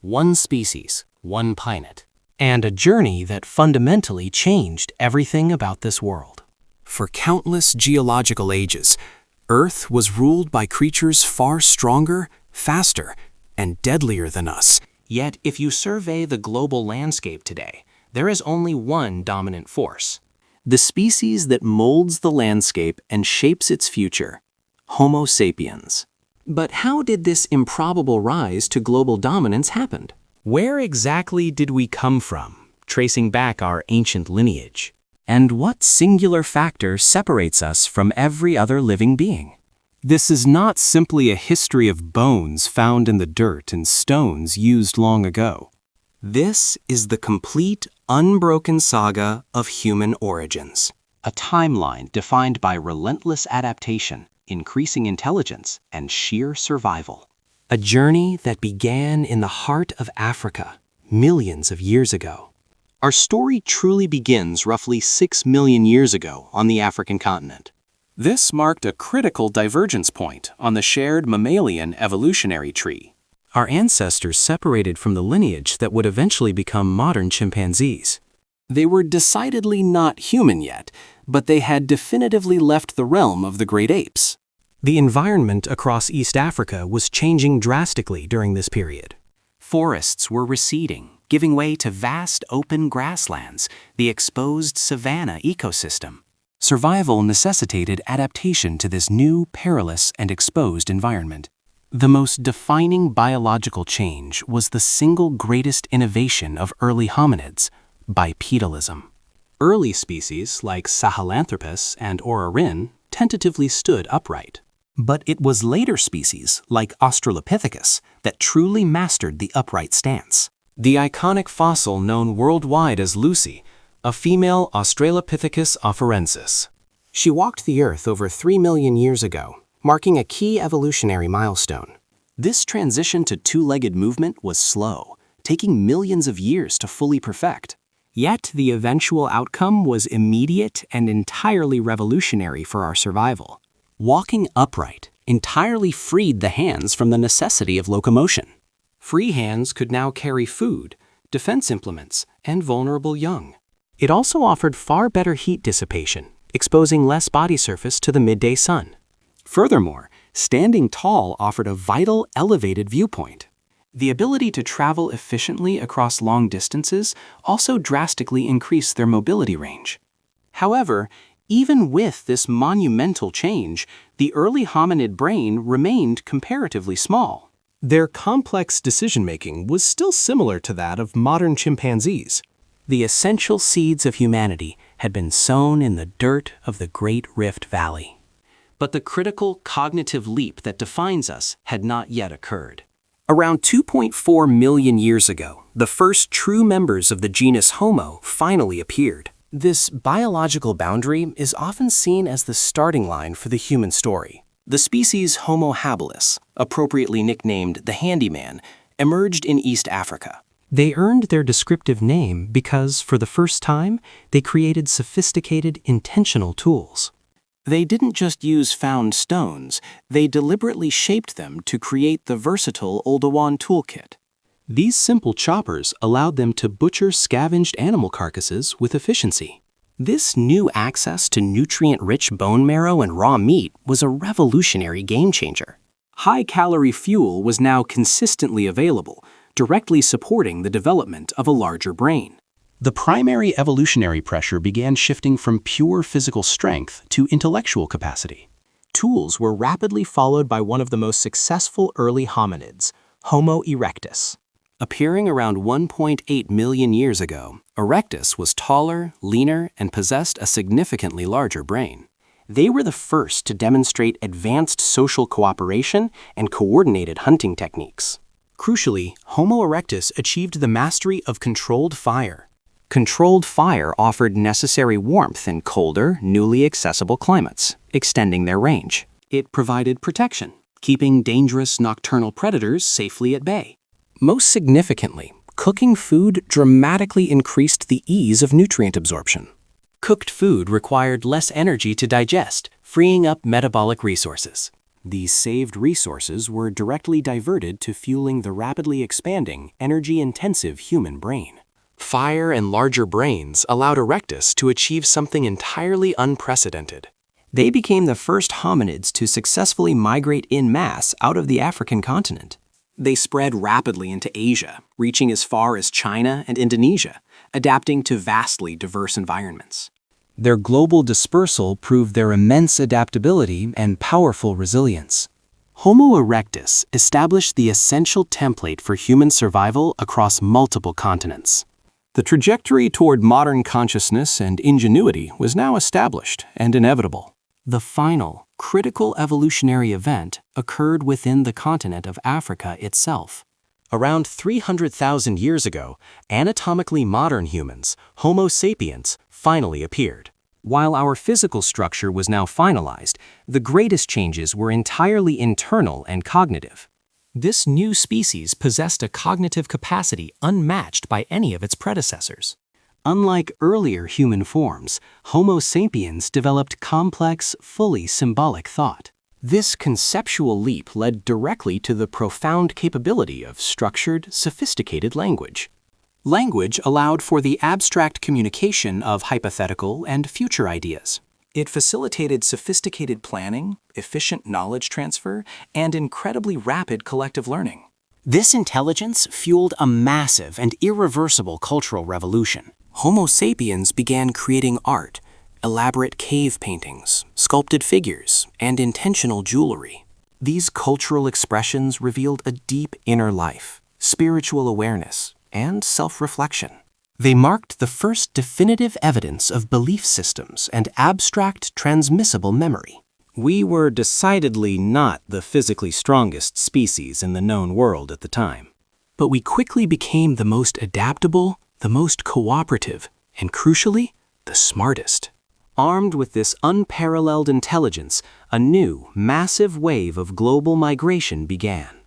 one species, one planet. And a journey that fundamentally changed everything about this world. For countless geological ages, Earth was ruled by creatures far stronger, faster, and deadlier than us. Yet, if you survey the global landscape today, there is only one dominant force. The species that molds the landscape and shapes its future, Homo sapiens. But how did this improbable rise to global dominance happen? Where exactly did we come from, tracing back our ancient lineage? And what singular factor separates us from every other living being? This is not simply a history of bones found in the dirt and stones used long ago. This is the complete, unbroken saga of human origins. A timeline defined by relentless adaptation, increasing intelligence, and sheer survival. A journey that began in the heart of Africa, millions of years ago. Our story truly begins roughly 6 million years ago on the African continent. This marked a critical divergence point on the shared mammalian evolutionary tree. Our ancestors separated from the lineage that would eventually become modern chimpanzees. They were decidedly not human yet, but they had definitively left the realm of the great apes. The environment across East Africa was changing drastically during this period. Forests were receding, giving way to vast open grasslands, the exposed savanna ecosystem. Survival necessitated adaptation to this new, perilous, and exposed environment. The most defining biological change was the single greatest innovation of early hominids, bipedalism. Early species like Sahelanthropus and Orarin tentatively stood upright. But it was later species like Australopithecus that truly mastered the upright stance. The iconic fossil known worldwide as Lucy, a female Australopithecus afarensis. She walked the Earth over 3 million years ago, marking a key evolutionary milestone. This transition to two-legged movement was slow, taking millions of years to fully perfect. Yet the eventual outcome was immediate and entirely revolutionary for our survival. Walking upright entirely freed the hands from the necessity of locomotion. Free hands could now carry food, defense implements, and vulnerable young. It also offered far better heat dissipation, exposing less body surface to the midday sun. Furthermore, standing tall offered a vital, elevated viewpoint. The ability to travel efficiently across long distances also drastically increased their mobility range. However, even with this monumental change, the early hominid brain remained comparatively small. Their complex decision-making was still similar to that of modern chimpanzees. The essential seeds of humanity had been sown in the dirt of the Great Rift Valley. But the critical cognitive leap that defines us had not yet occurred. Around 2.4 million years ago, the first true members of the genus Homo finally appeared. This biological boundary is often seen as the starting line for the human story. The species Homo habilis, appropriately nicknamed the handyman, emerged in East Africa. They earned their descriptive name because, for the first time, they created sophisticated, intentional tools. They didn't just use found stones, they deliberately shaped them to create the versatile Oldowan toolkit. These simple choppers allowed them to butcher scavenged animal carcasses with efficiency. This new access to nutrient-rich bone marrow and raw meat was a revolutionary game-changer. High-calorie fuel was now consistently available, directly supporting the development of a larger brain. The primary evolutionary pressure began shifting from pure physical strength to intellectual capacity. Tools were rapidly followed by one of the most successful early hominids, Homo erectus. Appearing around 1.8 million years ago, erectus was taller, leaner, and possessed a significantly larger brain. They were the first to demonstrate advanced social cooperation and coordinated hunting techniques. Crucially, Homo erectus achieved the mastery of controlled fire. Controlled fire offered necessary warmth in colder, newly accessible climates, extending their range. It provided protection, keeping dangerous nocturnal predators safely at bay. Most significantly, cooking food dramatically increased the ease of nutrient absorption. Cooked food required less energy to digest, freeing up metabolic resources. These saved resources were directly diverted to fueling the rapidly expanding, energy-intensive human brain. Fire and larger brains allowed Erectus to achieve something entirely unprecedented. They became the first hominids to successfully migrate en masse out of the African continent. They spread rapidly into Asia, reaching as far as China and Indonesia, adapting to vastly diverse environments. Their global dispersal proved their immense adaptability and powerful resilience. Homo erectus established the essential template for human survival across multiple continents. The trajectory toward modern consciousness and ingenuity was now established and inevitable. The final, critical evolutionary event occurred within the continent of Africa itself. Around 300,000 years ago, anatomically modern humans, Homo sapiens, finally appeared. While our physical structure was now finalized, the greatest changes were entirely internal and cognitive. This new species possessed a cognitive capacity unmatched by any of its predecessors. Unlike earlier human forms, Homo sapiens developed complex, fully symbolic thought. This conceptual leap led directly to the profound capability of structured, sophisticated language. Language allowed for the abstract communication of hypothetical and future ideas. It facilitated sophisticated planning, efficient knowledge transfer, and incredibly rapid collective learning. This intelligence fueled a massive and irreversible cultural revolution. Homo sapiens began creating art, elaborate cave paintings, sculpted figures, and intentional jewelry. These cultural expressions revealed a deep inner life, spiritual awareness, and self-reflection. They marked the first definitive evidence of belief systems and abstract transmissible memory. We were decidedly not the physically strongest species in the known world at the time. But we quickly became the most adaptable, the most cooperative, and crucially, the smartest. Armed with this unparalleled intelligence, a new, massive wave of global migration began.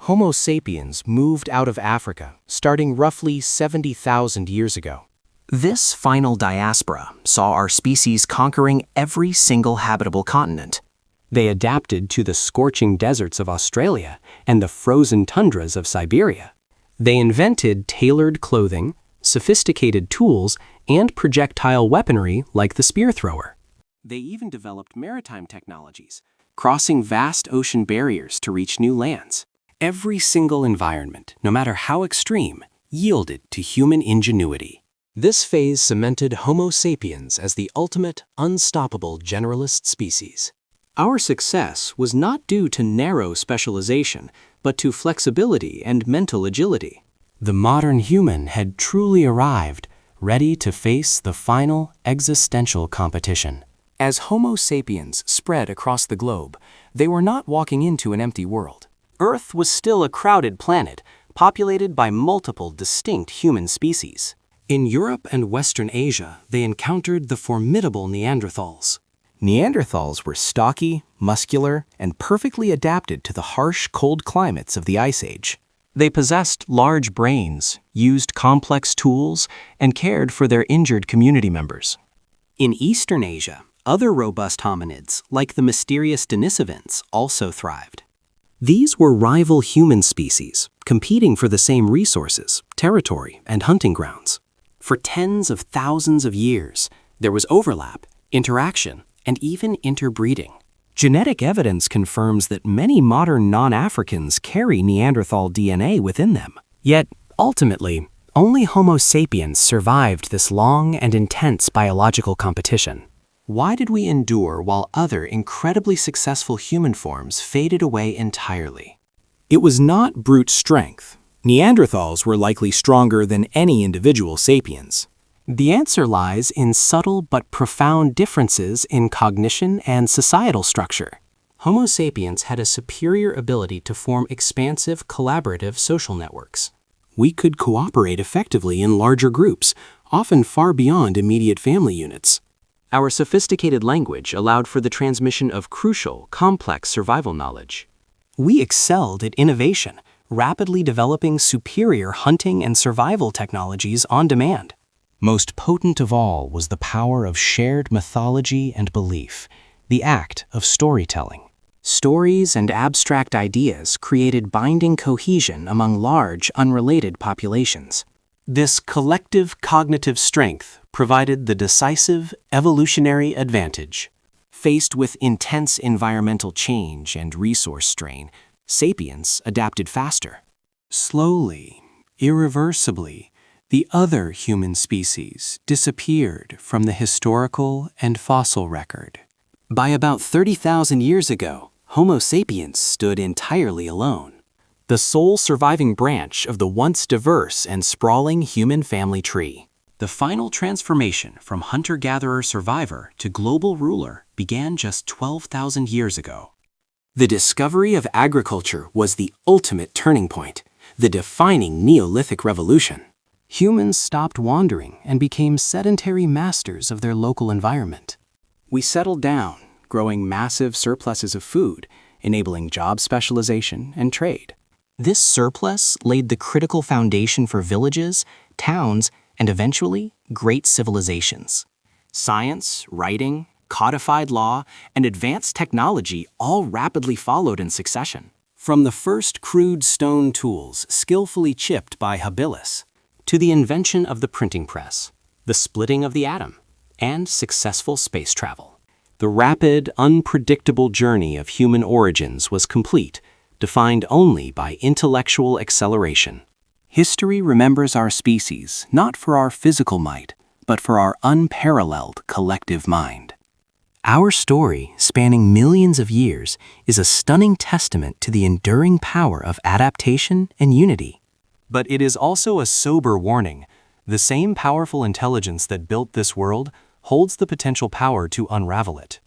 Homo sapiens moved out of Africa, starting roughly 70,000 years ago. This final diaspora saw our species conquering every single habitable continent. They adapted to the scorching deserts of Australia and the frozen tundras of Siberia. They invented tailored clothing, sophisticated tools, and projectile weaponry like the spear thrower. They even developed maritime technologies, crossing vast ocean barriers to reach new lands. Every single environment, no matter how extreme, yielded to human ingenuity. This phase cemented Homo sapiens as the ultimate, unstoppable generalist species. Our success was not due to narrow specialization, but to flexibility and mental agility. The modern human had truly arrived, ready to face the final existential competition. As Homo sapiens spread across the globe, they were not walking into an empty world. Earth was still a crowded planet, populated by multiple distinct human species. In Europe and Western Asia, they encountered the formidable Neanderthals. Neanderthals were stocky, muscular, and perfectly adapted to the harsh, cold climates of the Ice Age. They possessed large brains, used complex tools, and cared for their injured community members. In Eastern Asia, other robust hominids, like the mysterious Denisovans, also thrived. These were rival human species, competing for the same resources, territory, and hunting grounds. For tens of thousands of years, there was overlap, interaction, and even interbreeding. Genetic evidence confirms that many modern non-Africans carry Neanderthal DNA within them. Yet, ultimately, only Homo sapiens survived this long and intense biological competition. Why did we endure while other incredibly successful human forms faded away entirely? It was not brute strength. Neanderthals were likely stronger than any individual sapiens. The answer lies in subtle but profound differences in cognition and societal structure. Homo sapiens had a superior ability to form expansive, collaborative social networks. We could cooperate effectively in larger groups, often far beyond immediate family units. Our sophisticated language allowed for the transmission of crucial, complex survival knowledge. We excelled at innovation, rapidly developing superior hunting and survival technologies on demand. Most potent of all was the power of shared mythology and belief, the act of storytelling. Stories and abstract ideas created binding cohesion among large, unrelated populations. This collective cognitive strength provided the decisive evolutionary advantage. Faced with intense environmental change and resource strain, sapiens adapted faster. Slowly, irreversibly, the other human species disappeared from the historical and fossil record. By about 30,000 years ago, Homo sapiens stood entirely alone, the sole surviving branch of the once diverse and sprawling human family tree. The final transformation from hunter-gatherer survivor to global ruler began just 12,000 years ago. The discovery of agriculture was the ultimate turning point, the defining Neolithic revolution. Humans stopped wandering and became sedentary masters of their local environment. We settled down, growing massive surpluses of food, enabling job specialization and trade. This surplus laid the critical foundation for villages, towns, and eventually, great civilizations. Science, writing, codified law, and advanced technology all rapidly followed in succession. From the first crude stone tools skillfully chipped by habilis, to the invention of the printing press, the splitting of the atom, and successful space travel. The rapid, unpredictable journey of human origins was complete, defined only by intellectual acceleration. History remembers our species not for our physical might, but for our unparalleled collective mind. Our story, spanning millions of years, is a stunning testament to the enduring power of adaptation and unity. But it is also a sober warning. The same powerful intelligence that built this world holds the potential power to unravel it.